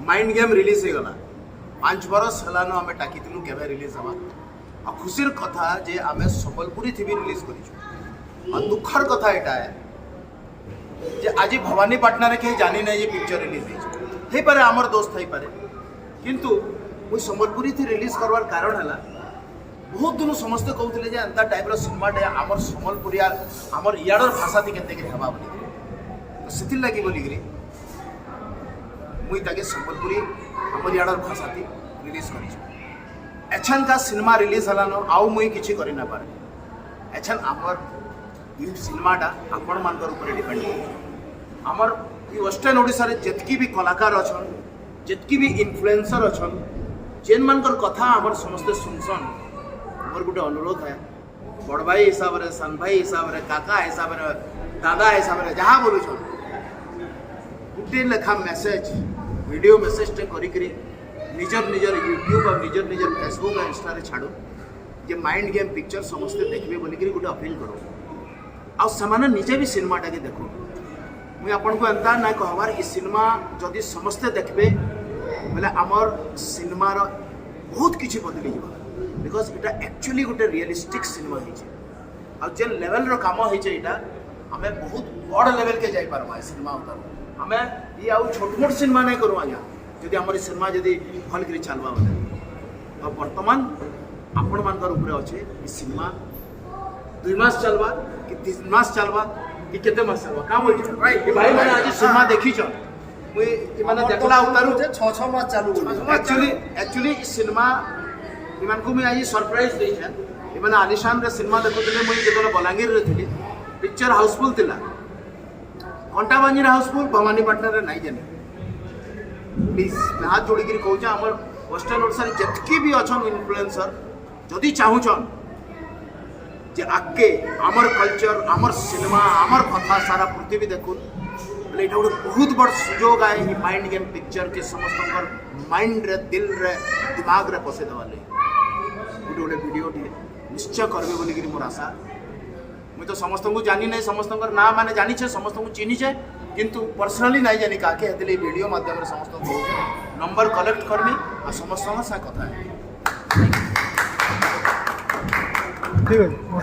Mind game release हो गला 5 बरस हलानो आमे टाकितिलु केबे रिलीज हवा आ खुशीर कथा जे आमे संबलपुरी थी भी रिलीज करिछु। और दुखर कथा एटा है जे आज भवानीपाटना रे के जानी नै जे पिक्चर रिलीज हे पारे हमर दोस्त हे पारे किंतु मुई संबलपुरी थी रिलीज करवार कारण हला बहुत दिन समस्त कहते जे एंता टाइप सिनेमाटे आमर सम्बलपुरी आमर इयाडर भाषा थी केते हेबा बोली तो सेथिर लागि बोलिकरी मुई ताके संबलपुरी आमर इयाडर भाषा थी रिलीज करिछु। एछन का सिनेमा रिलीज हलानो आउ मुई किछि करि ना पारे एछन आमर ई सिनेमाटा आपण मानकर ऊपर डिपेंड करै आमर ई वेस्टर्न ओडिसा रे जतकी भी कलाकार अछन जतकी भी इन्फ्लुएंसर अछन जेन मानकर कथा आमर समस्त सुनसन मोर गोटे अनुरोध है बड़ भाई हिसाब रे सान भाई हिसाब रे काका हिसाब रे दादा हिसाब रे जहाँ बोलू गोटे लेखा मेसेज वीडियो मेसेज टे करी निजर निजर यूट्यूब और निजर निजर फेसबुक और इंस्टा रे छाड़ो जे माइंड गेम पिक्चर समस्ते देखबे बोलिकरी गोटे अपील करो आ समान निजे भी सिनेमाटा के देखो मुझे आपन को एंता ना कहवार ई सिनेमा जदि समस्ते देखबे बोले आमर सिनेमार बहुत किछि बदली जीवा बिकज इटा एक्चुअली गोटे रियलिस्टिक सिनेमा है और जेन लेवल रो काम है इटा आमे बहुत बड़ लेवल के जाई पारबा सिनेमा उतर आमे ई आउ छोट मोट सिनेमा नहीं करू आजा जदि हमर सिनेमा जदि भल करी चलबा बोले और वर्तमान आपण मानकर ऊपर अच्छे ई सिनेमा 2 मास चलबा कि 3 मास चलबा कि केते मास चलबा का बोल राइट भाई माने आज सिनेमा देखी छ मुई ई माने देखला उतारू 6 मास चालू एक्चुअली ई सिनेमा इमान को मैं आज सरप्राइज दी है इमान आलिशान रे सिनेमा देखुले मुई जेतले बलांगीर रे थिली पिक्चर हाउसफुल थिला कंटाबांजी रे हाउसफुल भवानीपाटना रे नहीं जाने प्लीज मैं हाथ जोड़ी करी कहूँ आमर वेस्टर्न ओडिसा रे जतकी भी अछन इन्फ्लुएंसर जदि चाहूछन जे आगे आमर कल्चर आमर सिनेमा आमर कथा सारा पृथ्वी देखुन बोले एटा गोटे बहुत बड़ सुजोग आए ई माइंड गेम पिक्चर के समस्त माइंड रे दिल रे दिमाग रे पसे देवा ले गोटे गोटे वीडियो निश्चय करबे बोलिकरी मोर आशा मुझे तो समस्त को जानी नहीं समस्त ना माने जानी छे समस्त को चिनी छे किंतु पर्सनली नहीं जानी काके हेतले वीडियो माध्यम रे समस्त को नंबर कलेक्ट करमी आ समस्त सा कथा है ठीक है।